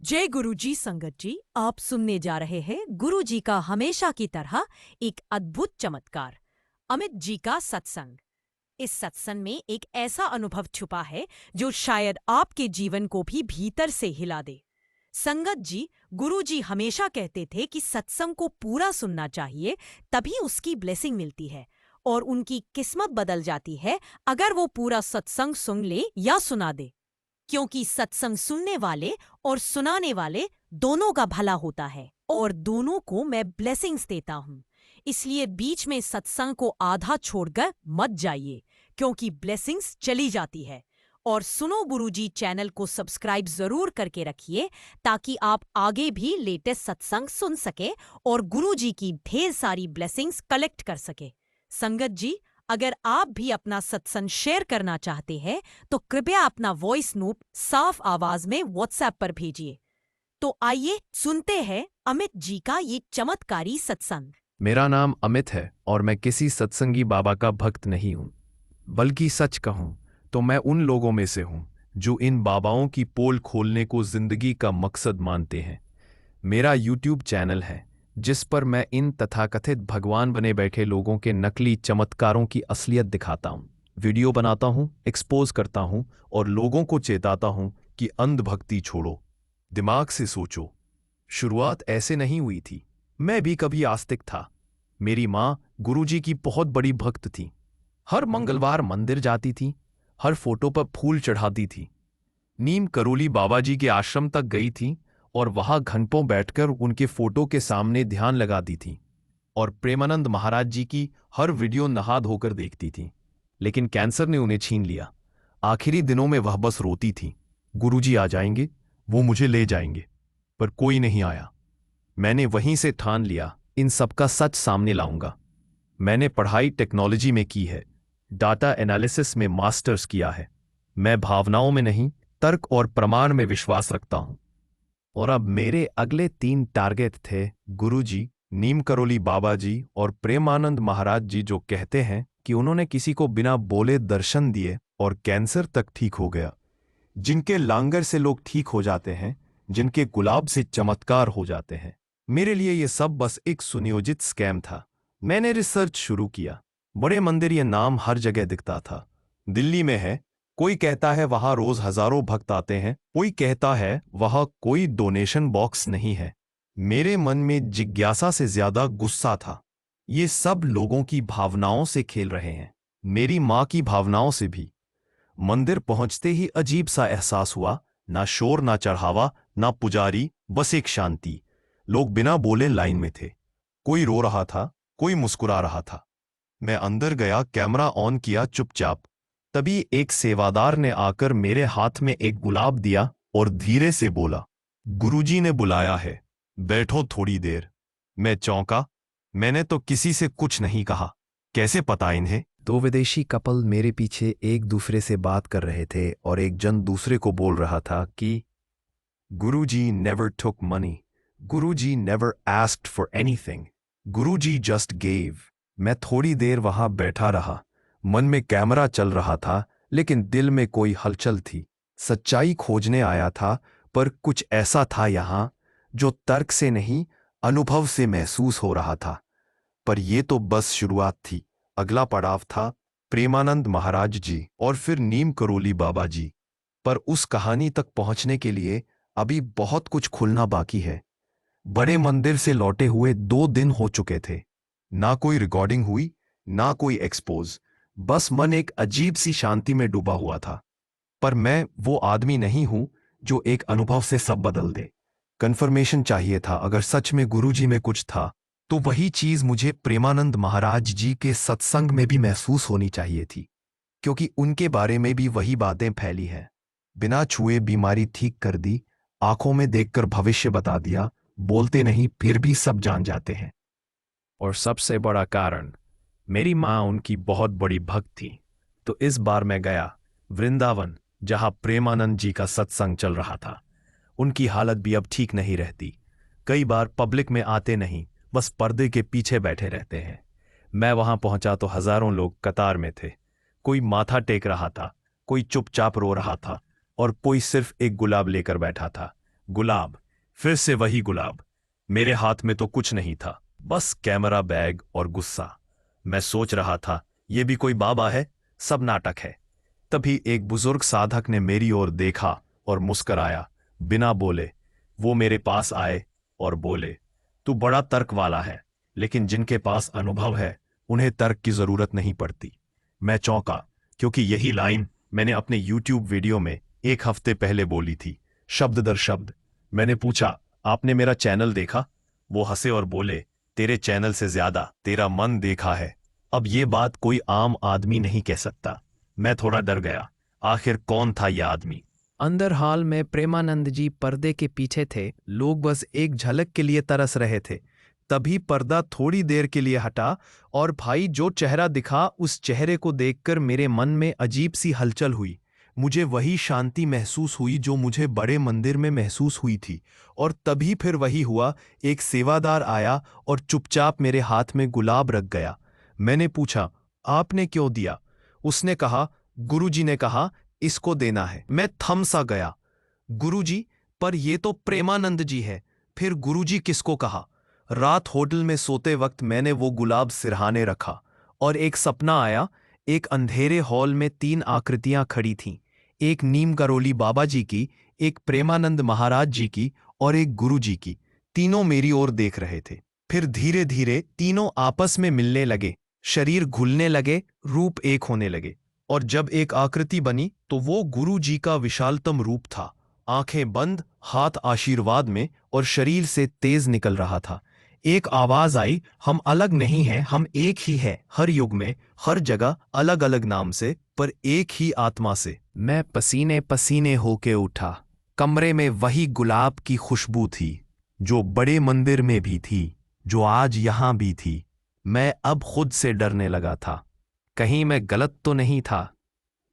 जय गुरुजी संगत जी, आप सुनने जा रहे हैं गुरुजी का हमेशा की तरह एक अद्भुत चमत्कार, अमित जी का सत्संग। इस सत्संग में एक ऐसा अनुभव छुपा है जो शायद आपके जीवन को भी भीतर से हिला दे। संगत जी, गुरुजी हमेशा कहते थे कि सत्संग को पूरा सुनना चाहिए, तभी उसकी ब्लेसिंग मिलती है और उनकी किस्मत बदल जाती है अगर वो पूरा सत्संग सुन ले या सुना दे, क्योंकि सत्संग सुनने वाले और सुनाने वाले दोनों का भला होता है और दोनों को मैं ब्लेसिंग्स देता हूँ। इसलिए बीच में सत्संग को आधा छोड़कर मत जाइए, क्योंकि ब्लेसिंग्स चली जाती है। और सुनो गुरुजी चैनल को सब्सक्राइब जरूर करके रखिए, ताकि आप आगे भी लेटेस्ट सत्संग सुन सके और गुरुजी की ढेर सारी ब्लेसिंग्स कलेक्ट कर सके। संगत जी, अगर आप भी अपना सत्संग शेयर करना चाहते हैं तो कृपया अपना वॉइस नोट साफ आवाज में व्हाट्सएप पर भेजिए। तो आइए सुनते हैं अमित जी का ये चमत्कारी सत्संग। मेरा नाम अमित है और मैं किसी सत्संगी बाबा का भक्त नहीं हूं, बल्कि सच कहूं तो मैं उन लोगों में से हूं जो इन बाबाओं की पोल खोलने को जिंदगी का मकसद मानते हैं। मेरा यूट्यूब चैनल है जिस पर मैं इन तथाकथित भगवान बने बैठे लोगों के नकली चमत्कारों की असलियत दिखाता हूं, वीडियो बनाता हूं, एक्सपोज करता हूं और लोगों को चेताता हूं कि अंधभक्ति छोड़ो, दिमाग से सोचो। शुरुआत ऐसे नहीं हुई थी। मैं भी कभी आस्तिक था। मेरी माँ गुरुजी की बहुत बड़ी भक्त थी। हर मंगलवार मंदिर जाती थी, हर फोटो पर फूल चढ़ाती थी। नीम करोली बाबा जी के आश्रम तक गई थी और वहां घंटों बैठकर उनके फोटो के सामने ध्यान लगाती थी और प्रेमानंद महाराज जी की हर वीडियो नहा धोकर देखती थी। लेकिन कैंसर ने उन्हें छीन लिया। आखिरी दिनों में वह बस रोती थी, गुरुजी आ जाएंगे, वो मुझे ले जाएंगे। पर कोई नहीं आया। मैंने वहीं से ठान लिया, इन सबका सच सामने लाऊंगा। मैंने पढ़ाई टेक्नोलॉजी में की है, डाटा एनालिसिस में मास्टर्स किया है। मैं भावनाओं में नहीं, तर्क और प्रमाण में विश्वास रखता हूं। और अब मेरे अगले 3 टारगेट थे गुरुजी, नीम करोली बाबा जी और प्रेमानंद महाराज जी, जो कहते हैं कि उन्होंने किसी को बिना बोले दर्शन दिए और कैंसर तक ठीक हो गया। जिनके लांगर से लोग ठीक हो जाते हैं, जिनके गुलाब से चमत्कार हो जाते हैं। मेरे लिए ये सब बस एक सुनियोजित स्कैम था। मैंने रिसर्च शुरू किया। बड़े मंदिर, ये नाम हर जगह दिखता था। दिल्ली में है, कोई कहता है वहां रोज हजारों भक्त आते हैं, कोई कहता है वहां कोई डोनेशन बॉक्स नहीं है। मेरे मन में जिज्ञासा से ज्यादा गुस्सा था। ये सब लोगों की भावनाओं से खेल रहे हैं, मेरी माँ की भावनाओं से भी। मंदिर पहुंचते ही अजीब सा एहसास हुआ, ना शोर, ना चढ़ावा, ना पुजारी, बस एक शांति। लोग बिना बोले लाइन में थे। कोई रो रहा था, कोई मुस्कुरा रहा था। मैं अंदर गया, कैमरा ऑन किया चुपचाप। तभी एक सेवादार ने आकर मेरे हाथ में एक गुलाब दिया और धीरे से बोला, गुरुजी ने बुलाया है, बैठो थोड़ी देर। मैं चौंका। मैंने तो किसी से कुछ नहीं कहा, कैसे पता इन्हें? 2 विदेशी कपल मेरे पीछे एक दूसरे से बात कर रहे थे और एक जन दूसरे को बोल रहा था कि Guruji never took money, Guruji never asked for anything, Guruji just gave. मैं थोड़ी देर वहां बैठा रहा। मन में कैमरा चल रहा था, लेकिन दिल में कोई हलचल थी। सच्चाई खोजने आया था, पर कुछ ऐसा था यहां जो तर्क से नहीं, अनुभव से महसूस हो रहा था। पर यह तो बस शुरुआत थी। अगला पड़ाव था प्रेमानंद महाराज जी और फिर नीम करोली बाबा जी। पर उस कहानी तक पहुंचने के लिए अभी बहुत कुछ खुलना बाकी है। बड़े मंदिर से लौटे हुए 2 दिन हो चुके थे। ना कोई रिकॉर्डिंग हुई, ना कोई एक्सपोज। बस मन एक अजीब सी शांति में डूबा हुआ था। पर मैं वो आदमी नहीं हूं जो एक अनुभव से सब बदल दे। कन्फर्मेशन चाहिए था। अगर सच में गुरुजी में कुछ था, तो वही चीज मुझे प्रेमानंद महाराज जी के सत्संग में भी महसूस होनी चाहिए थी, क्योंकि उनके बारे में भी वही बातें फैली हैं। बिना छुए बीमारी ठीक कर दी, आंखों में देखकर भविष्य बता दिया, बोलते नहीं फिर भी सब जान जाते हैं। और सबसे बड़ा कारण, मेरी माँ उनकी बहुत बड़ी भक्त थी। तो इस बार मैं गया वृंदावन, जहां प्रेमानंद जी का सत्संग चल रहा था। उनकी हालत भी अब ठीक नहीं रहती। कई बार पब्लिक में आते नहीं, बस पर्दे के पीछे बैठे रहते हैं। मैं वहां पहुंचा तो हजारों लोग कतार में थे। कोई माथा टेक रहा था, कोई चुपचाप रो रहा था और कोई सिर्फ एक गुलाब लेकर बैठा था। गुलाब, फिर से वही गुलाब। मेरे हाथ में तो कुछ नहीं था, बस कैमरा बैग और गुस्सा। मैं सोच रहा था, ये भी कोई बाबा है? सब नाटक है। तभी एक बुजुर्ग साधक ने मेरी ओर देखा और मुस्कराया, बिना बोले। वो मेरे पास आए और बोले, तू बड़ा तर्क वाला है, लेकिन जिनके पास अनुभव है उन्हें तर्क की जरूरत नहीं पड़ती। मैं चौंका, क्योंकि यही लाइन मैंने अपने यूट्यूब वीडियो में 1 हफ्ते पहले बोली थी, शब्द दर शब्द। मैंने पूछा, आपने मेरा चैनल देखा? वो हंसे और बोले, तेरे चैनल से ज्यादा तेरा मन देखा है। अब ये बात कोई आम आदमी नहीं कह सकता। मैं थोड़ा डर गया। आखिर कौन था यह आदमी? अंदर हॉल में प्रेमानंद जी पर्दे के पीछे थे। लोग बस एक झलक के लिए तरस रहे थे। तभी पर्दा थोड़ी देर के लिए हटा और भाई जो चेहरा दिखा, उस चेहरे को देखकर मेरे मन में अजीब सी हलचल हुई। मुझे वही शांति महसूस हुई जो मुझे बड़े मंदिर में महसूस हुई थी। और तभी फिर वही हुआ, एक सेवादार आया और चुपचाप मेरे हाथ में गुलाब रख गया। मैंने पूछा, आपने क्यों दिया? उसने कहा, गुरुजी ने कहा इसको देना है। मैं थम सा गया। गुरुजी? पर ये तो प्रेमानंद जी है। फिर गुरुजी किसको कहा? रात होटल में सोते वक्त मैंने वो गुलाब सिरहाने रखा और एक सपना आया। एक अंधेरे हॉल में 3 आकृतियां खड़ी थीं, एक नीम करोली बाबा जी की, एक प्रेमानंद महाराज जी की और एक गुरुजी की। तीनों मेरी ओर देख रहे थे। फिर धीरे धीरे तीनों आपस में मिलने लगे, शरीर घुलने लगे, रूप एक होने लगे। और जब एक आकृति बनी तो वो गुरु जी का विशालतम रूप था। आंखें बंद, हाथ आशीर्वाद में, और शरीर से तेज निकल रहा था। एक आवाज आई, हम अलग नहीं हैं, हम एक ही हैं, हर युग में, हर जगह, अलग अलग नाम से, पर एक ही आत्मा से। मैं पसीने पसीने होके उठा। कमरे में वही गुलाब की खुशबू थी, जो बड़े मंदिर में भी थी, जो आज यहां भी थी। मैं अब खुद से डरने लगा था। कहीं मैं गलत तो नहीं था?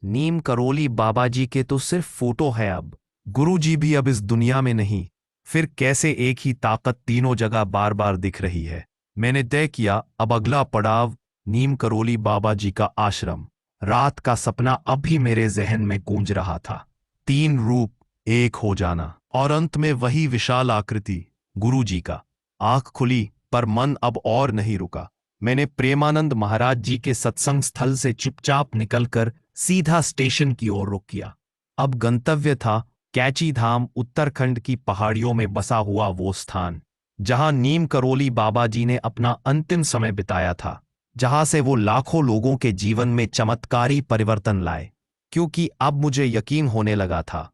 नीम करोली बाबा जी के तो सिर्फ फोटो है, अब गुरु जी भी अब इस दुनिया में नहीं। फिर कैसे एक ही ताकत तीनों जगह बार बार दिख रही है? मैंने तय किया, अब अगला पड़ाव नीम करोली बाबा जी का आश्रम। रात का सपना अब भी मेरे जहन में गूंज रहा था। 3 रूप एक हो जाना, और अंत में वही विशाल आकृति, गुरु जी का। आंख खुली, पर मन अब और नहीं रुका। मैंने प्रेमानंद महाराज जी के सत्संग स्थल से चुपचाप निकलकर सीधा स्टेशन की ओर रुख किया। अब गंतव्य था कैची धाम, उत्तराखंड की पहाड़ियों में बसा हुआ वो स्थान जहां नीम करोली बाबा जी ने अपना अंतिम समय बिताया था, जहां से वो लाखों लोगों के जीवन में चमत्कारी परिवर्तन लाए। क्योंकि अब मुझे यकीन होने लगा था,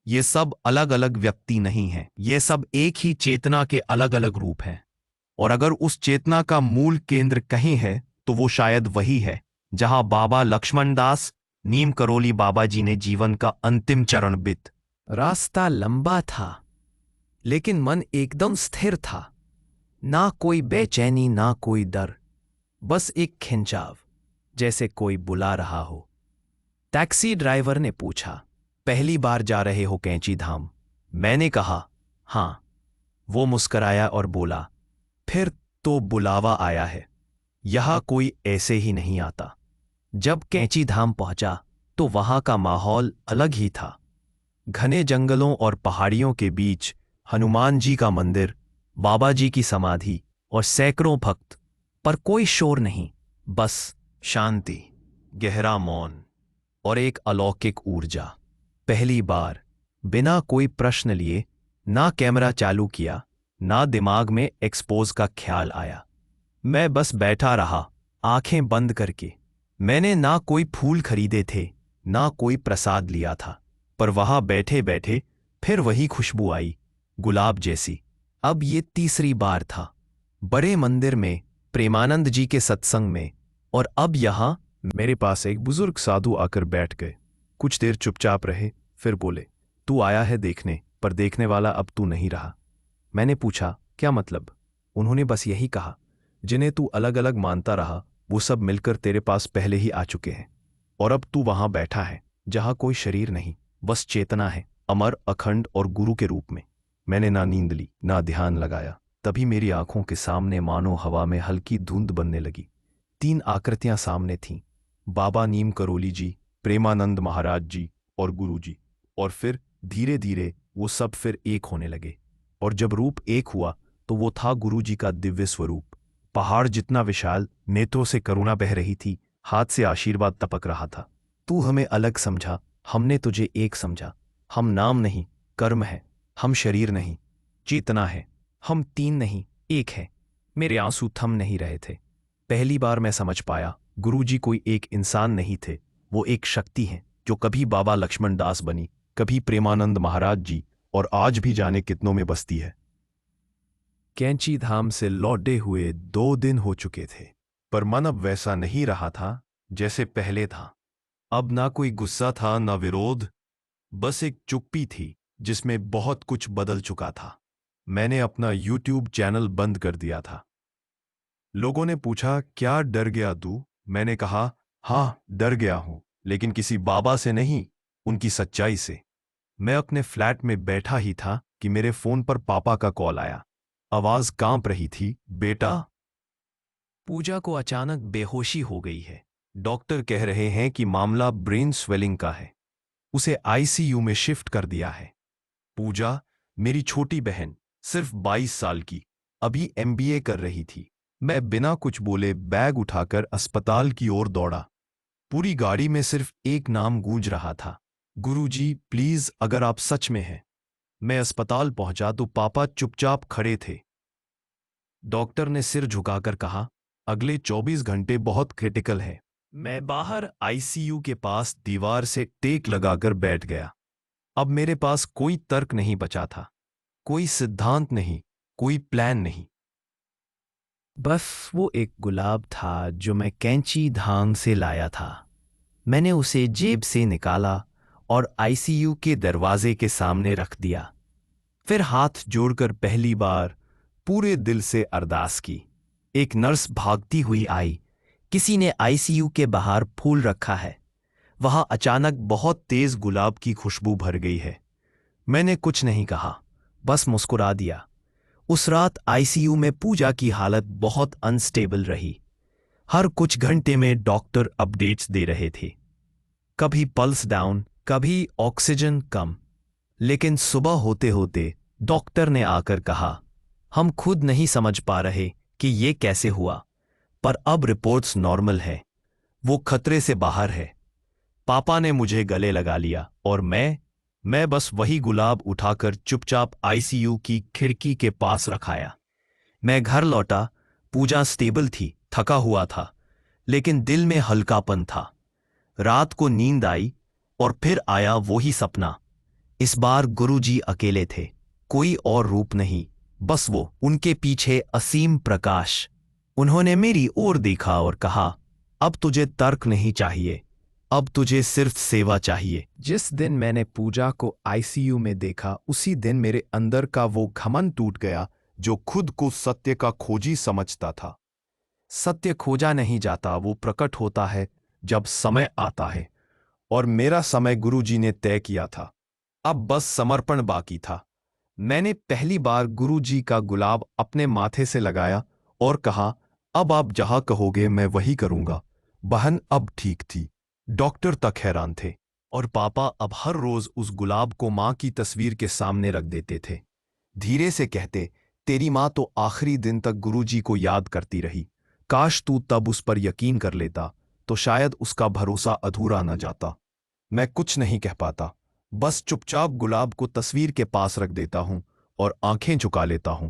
ये सब अलग अलग व्यक्ति नहीं हैं, ये सब एक ही चेतना के अलग अलग रूप हैं। और अगर उस चेतना का मूल केंद्र कहीं है तो वो शायद वही है जहां बाबा लक्ष्मण दास, नीम करोली बाबा जी ने जीवन का अंतिम चरण बित। रास्ता लंबा था, लेकिन मन एकदम स्थिर था। ना कोई बेचैनी, ना कोई डर, बस एक खिंचाव, जैसे कोई बुला रहा हो। टैक्सी ड्राइवर ने पूछा, पहली बार जा रहे हो कैंची धाम? मैंने कहा, हां। वो मुस्कराया और बोला, फिर तो बुलावा आया है। यहां कोई ऐसे ही नहीं आता। जब कैंची धाम पहुंचा तो वहां का माहौल अलग ही था। घने जंगलों और पहाड़ियों के बीच हनुमान जी का मंदिर, बाबा जी की समाधि और सैकड़ों भक्त, पर कोई शोर नहीं, बस शांति, गहरा मौन और एक अलौकिक ऊर्जा। पहली बार बिना कोई प्रश्न लिए, ना कैमरा चालू किया, ना दिमाग में एक्सपोज का ख्याल आया, मैं बस बैठा रहा, आंखें बंद करके। मैंने ना कोई फूल खरीदे थे, ना कोई प्रसाद लिया था, पर वहां बैठे बैठे फिर वही खुशबू आई, गुलाब जैसी। अब ये तीसरी बार था, बड़े मंदिर में, प्रेमानंद जी के सत्संग में, और अब यहां। मेरे पास एक बुजुर्ग साधु आकर बैठ गए। कुछ देर चुपचाप रहे, फिर बोले, तू आया है देखने, पर देखने वाला अब तू नहीं रहा। मैंने पूछा, क्या मतलब? उन्होंने बस यही कहा, जिन्हें तू अलग अलग मानता रहा वो सब मिलकर तेरे पास पहले ही आ चुके हैं, और अब तू वहां बैठा है जहां कोई शरीर नहीं, बस चेतना है, अमर, अखंड और गुरु के रूप में। मैंने ना नींद ली, ना ध्यान लगाया। तभी मेरी आंखों के सामने मानो हवा में हल्की धुंध बनने लगी। 3 आकृतियां सामने थीं, बाबा नीम करोली जी, प्रेमानंद महाराज जी और गुरु जी। और फिर धीरे धीरे वो सब फिर एक होने लगे। और जब रूप एक हुआ तो वो था गुरुजी का दिव्य स्वरूप। पहाड़ जितना विशाल, नेत्रों से करुणा बह रही थी, हाथ से आशीर्वाद टपक रहा था। तू हमें अलग समझा, हमने तुझे एक समझा। हम नाम नहीं, कर्म है। हम शरीर नहीं, चेतना है। हम तीन नहीं, एक है। मेरे आंसू थम नहीं रहे थे। पहली बार मैं समझ पाया, गुरुजी कोई एक इंसान नहीं थे, वो एक शक्ति हैं जो कभी बाबा लक्ष्मण दास बनी, कभी प्रेमानंद महाराज जी, और आज भी जाने कितनों में बसती है। कैंची धाम से लौटे हुए 2 दिन हो चुके थे, पर मन अब वैसा नहीं रहा था जैसे पहले था। अब ना कोई गुस्सा था, ना विरोध, बस एक चुप्पी थी जिसमें बहुत कुछ बदल चुका था। मैंने अपना YouTube चैनल बंद कर दिया था। लोगों ने पूछा, क्या डर गया तू? मैंने कहा, हाँ डर गया हूं, लेकिन किसी बाबा से नहीं, उनकी सच्चाई से। मैं अपने फ्लैट में बैठा ही था कि मेरे फोन पर पापा का कॉल आया। आवाज कांप रही थी, बेटा, पूजा को अचानक बेहोशी हो गई है। डॉक्टर कह रहे हैं कि मामला ब्रेन स्वेलिंग का है, उसे ICU में शिफ्ट कर दिया है। पूजा, मेरी छोटी बहन, सिर्फ 22 साल की, अभी MBA कर रही थी। मैं बिना कुछ बोले बैग उठाकर अस्पताल की ओर दौड़ा। पूरी गाड़ी में सिर्फ एक नाम गूंज रहा था, गुरुजी प्लीज, अगर आप सच में हैं। मैं अस्पताल पहुंचा तो पापा चुपचाप खड़े थे। डॉक्टर ने सिर झुकाकर कहा, अगले 24 घंटे बहुत क्रिटिकल है। मैं बाहर ICU के पास दीवार से टेक लगाकर बैठ गया। अब मेरे पास कोई तर्क नहीं बचा था, कोई सिद्धांत नहीं, कोई प्लान नहीं। बस वो एक गुलाब था जो मैं कैंची धाम से लाया था। मैंने उसे जेब से निकाला और ICU के दरवाजे के सामने रख दिया। फिर हाथ जोड़कर पहली बार पूरे दिल से अरदास की। एक नर्स भागती हुई आई, किसी ने ICU के बाहर फूल रखा है, वहां अचानक बहुत तेज गुलाब की खुशबू भर गई है। मैंने कुछ नहीं कहा, बस मुस्कुरा दिया। उस रात ICU में पूजा की हालत बहुत अनस्टेबल रही। हर कुछ घंटे में डॉक्टर अपडेट्स दे रहे थे, कभी पल्स डाउन, कभी ऑक्सीजन कम। लेकिन सुबह होते होते डॉक्टर ने आकर कहा, हम खुद नहीं समझ पा रहे कि ये कैसे हुआ, पर अब रिपोर्ट्स नॉर्मल है, वो खतरे से बाहर है। पापा ने मुझे गले लगा लिया और मैं बस वही गुलाब उठाकर चुपचाप ICU की खिड़की के पास रखाया। मैं घर लौटा, पूजा स्टेबल थी, थका हुआ था, लेकिन दिल में हल्कापन था। रात को नींद आई और फिर आया वही सपना। इस बार गुरुजी अकेले थे, कोई और रूप नहीं, बस वो, उनके पीछे असीम प्रकाश। उन्होंने मेरी ओर देखा और कहा, अब तुझे तर्क नहीं चाहिए, अब तुझे सिर्फ सेवा चाहिए। जिस दिन मैंने पूजा को ICU में देखा, उसी दिन मेरे अंदर का वो घमंड टूट गया जो खुद को सत्य का खोजी समझता था। सत्य खोजा नहीं जाता, वो प्रकट होता है जब समय आता है। और मेरा समय गुरुजी ने तय किया था, अब बस समर्पण बाकी था। मैंने पहली बार गुरुजी का गुलाब अपने माथे से लगाया और कहा, अब आप जहां कहोगे मैं वही करूंगा। बहन अब ठीक थी, डॉक्टर तक हैरान थे, और पापा अब हर रोज उस गुलाब को मां की तस्वीर के सामने रख देते थे। धीरे से कहते, तेरी मां तो आखिरी दिन तक गुरुजी को याद करती रही, काश तू तब उस पर यकीन कर लेता तो शायद उसका भरोसा अधूरा न जाता। मैं कुछ नहीं कह पाता, बस चुपचाप गुलाब को तस्वीर के पास रख देता हूं और आंखें झुका लेता हूं।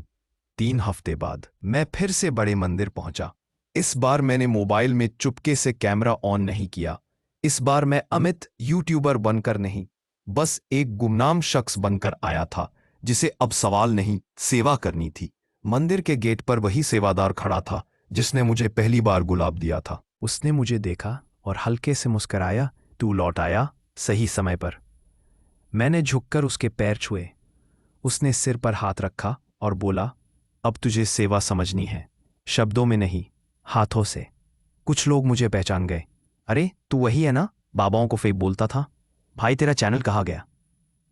3 हफ्ते बाद मैं फिर से बड़े मंदिर पहुंचा। इस बार मैंने मोबाइल में चुपके से कैमरा ऑन नहीं किया। इस बार मैं अमित यूट्यूबर बनकर नहीं, बस एक गुमनाम शख्स बनकर आया था जिसे अब सवाल नहीं, सेवा करनी थी। मंदिर के गेट पर वही सेवादार खड़ा था जिसने मुझे पहली बार गुलाब दिया था। उसने मुझे देखा और हल्के से मुस्कराया, तू लौट आया सही समय पर। मैंने झुककर उसके पैर छुए। उसने सिर पर हाथ रखा और बोला, अब तुझे सेवा समझनी है, शब्दों में नहीं, हाथों से। कुछ लोग मुझे पहचान गए, अरे तू वही है ना, बाबाओं को फेक बोलता था, भाई तेरा चैनल कहाँ गया?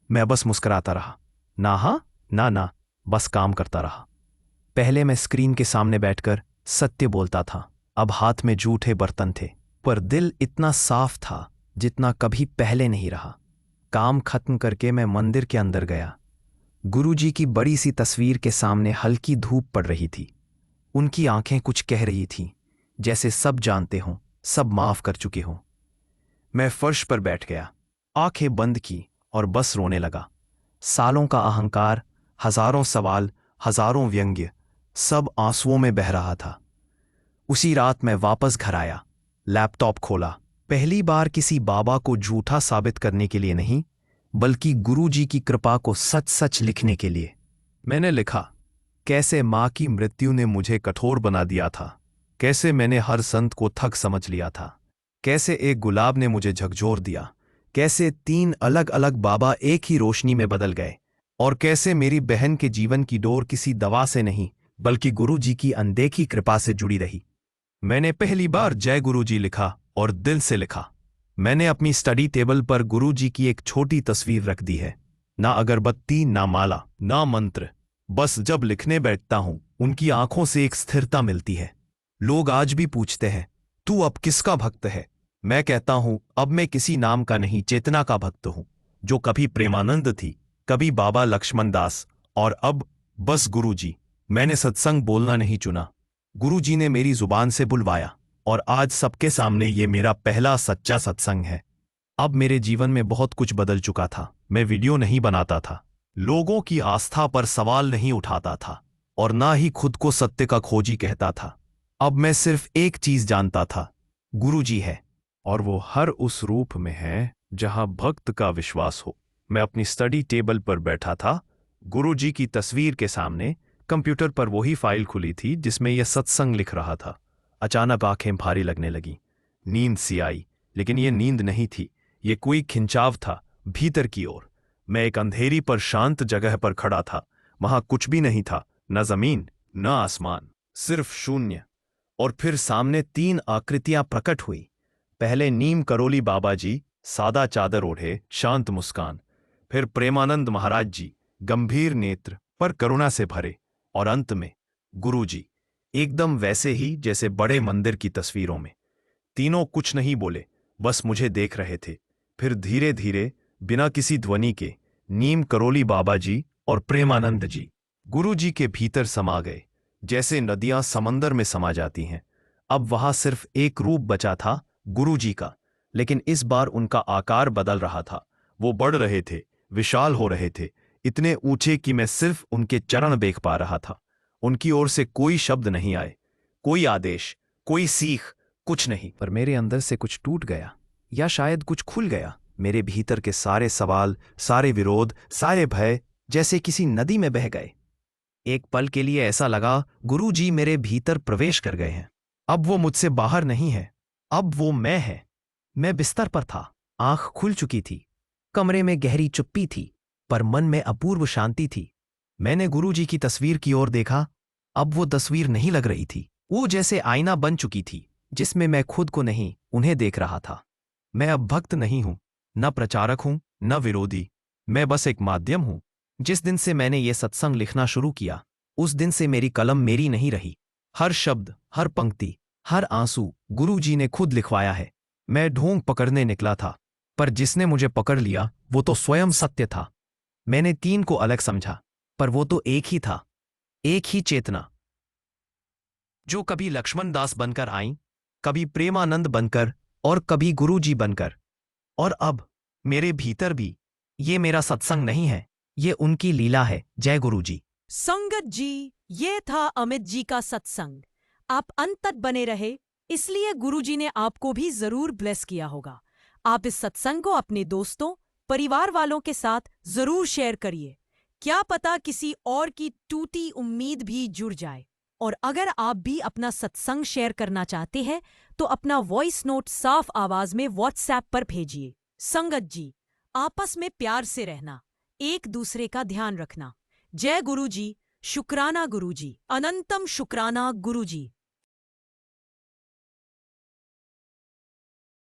मैं बस मुस्कुराता रहा, ना हाँ ना, बस काम करता रहा। पहले मैं स्क्रीन के सामने बैठकर सत्य बोलता था, अब हाथ में जूठे बर्तन थे, पर दिल इतना साफ था जितना कभी पहले नहीं रहा। काम खत्म करके मैं मंदिर के अंदर गया। गुरुजी की बड़ी सी तस्वीर के सामने हल्की धूप पड़ रही थी। उनकी आंखें कुछ कह रही थीं, जैसे सब जानते हों, सब माफ कर चुके हों। मैं फर्श पर बैठ गया, आंखें बंद की और बस रोने लगा। सालों का अहंकार, हजारों सवाल, हजारों व्यंग्य, सब आंसुओं में बह रहा था। उसी रात मैं वापस घर आया, लैपटॉप खोला। पहली बार किसी बाबा को झूठा साबित करने के लिए नहीं, बल्कि गुरुजी की कृपा को सच सच लिखने के लिए। मैंने लिखा, कैसे माँ की मृत्यु ने मुझे कठोर बना दिया था, कैसे मैंने हर संत को ठग समझ लिया था, कैसे एक गुलाब ने मुझे झकझोर दिया, कैसे 3 अलग अलग बाबा एक ही रोशनी में बदल गए, और कैसे मेरी बहन के जीवन की डोर किसी दवा से नहीं बल्कि गुरुजी की अनदेखी कृपा से जुड़ी रही। मैंने पहली बार जय गुरुजी लिखा और दिल से लिखा। मैंने अपनी स्टडी टेबल पर गुरुजी की एक छोटी तस्वीर रख दी है, ना अगरबत्ती, ना माला, ना मंत्र। बस जब लिखने बैठता हूं, उनकी आंखों से एक स्थिरता मिलती है। लोग आज भी पूछते हैं, तू अब किसका भक्त है? मैं कहता हूं, अब मैं किसी नाम का नहीं, चेतना का भक्त हूं, जो कभी प्रेमानंद थी, कभी बाबा लक्ष्मण दास, और अब बस गुरुजी। मैंने सत्संग बोलना नहीं चुना, गुरुजी ने मेरी जुबान से बुलवाया, और आज सबके सामने ये मेरा पहला सच्चा सत्संग है। अब मेरे जीवन में बहुत कुछ बदल चुका था। मैं वीडियो नहीं बनाता था, लोगों की आस्था पर सवाल नहीं उठाता था, और ना ही खुद को सत्य का खोजी कहता था। अब मैं सिर्फ एक चीज जानता था, गुरुजी है, और वो हर उस रूप में है जहां भक्त का विश्वास हो। मैं अपनी स्टडी टेबल पर बैठा था, गुरुजी की तस्वीर के सामने। कंप्यूटर पर वही फाइल खुली थी जिसमें यह सत्संग लिख रहा था। अचानक आंखें भारी लगने लगी, नींद सी आई, लेकिन यह नींद नहीं थी, ये कोई खिंचाव था भीतर की ओर। मैं एक अंधेरी पर शांत जगह पर खड़ा था। वहां कुछ भी नहीं था, न जमीन न आसमान, सिर्फ शून्य। और फिर सामने 3 आकृतियां प्रकट हुई। पहले नीम करोली बाबा जी, सादा चादर ओढ़े, शांत मुस्कान। फिर प्रेमानंद महाराज जी, गंभीर नेत्र पर करुणा से भरे। और अंत में गुरुजी, एकदम वैसे ही जैसे बड़े मंदिर की तस्वीरों में। तीनों कुछ नहीं बोले, बस मुझे देख रहे थे। फिर धीरे धीरे, बिना किसी ध्वनि के, नीम करोली बाबा जी और प्रेमानंद जी गुरुजी के भीतर समा गए, जैसे नदियां समंदर में समा जाती हैं। अब वहां सिर्फ एक रूप बचा था, गुरुजी का, लेकिन इस बार उनका आकार बदल रहा था। वो बढ़ रहे थे, विशाल हो रहे थे, इतने ऊंचे कि मैं सिर्फ उनके चरण देख पा रहा था। उनकी ओर से कोई शब्द नहीं आए, कोई आदेश, कोई सीख, कुछ नहीं। पर मेरे अंदर से कुछ टूट गया, या शायद कुछ खुल गया। मेरे भीतर के सारे सवाल, सारे विरोध, सारे भय जैसे किसी नदी में बह गए। एक पल के लिए ऐसा लगा गुरुजी मेरे भीतर प्रवेश कर गए हैं। अब वो मुझसे बाहर नहीं है, अब वो मैं है। मैं बिस्तर पर था, आंख खुल चुकी थी, कमरे में गहरी चुप्पी थी, पर मन में अपूर्व शांति थी। मैंने गुरुजी की तस्वीर की ओर देखा। अब वो तस्वीर नहीं लग रही थी, वो जैसे आईना बन चुकी थी, जिसमें मैं खुद को नहीं, उन्हें देख रहा था। मैं अब भक्त नहीं हूं, न प्रचारक हूं, न विरोधी। मैं बस एक माध्यम हूं। जिस दिन से मैंने ये सत्संग लिखना शुरू किया, उस दिन से मेरी कलम मेरी नहीं रही। हर शब्द, हर पंक्ति, हर आंसू गुरुजी ने खुद लिखवाया है। मैं ढोंग पकड़ने निकला था, पर जिसने मुझे पकड़ लिया वो तो स्वयं सत्य था। मैंने 3 को अलग समझा, पर वो तो एक ही था, एक ही चेतना, जो कभी लक्ष्मण दास बनकर आई, कभी प्रेमानंद बनकर, और कभी गुरुजी बनकर। और अब मेरे भीतर भी। ये मेरा सत्संग नहीं है, ये उनकी लीला है। जय गुरुजी। संगत जी, ये था अमित जी का सत्संग। आप अंत तक बने रहे, इसलिए गुरुजी ने आपको भी जरूर ब्लेस किया होगा। आप इस सत्संग को अपने दोस्तों, परिवार वालों के साथ जरूर शेयर करिए। क्या पता किसी और की टूटी उम्मीद भी जुड़ जाए। और अगर आप भी अपना सत्संग शेयर करना चाहते हैं तो अपना वॉइस नोट साफ आवाज में व्हाट्सएप पर भेजिए। संगत जी, आपस में प्यार से रहना, एक दूसरे का ध्यान रखना। जय गुरुजी, शुक्राना गुरुजी, अनंतम शुक्राना गुरुजी।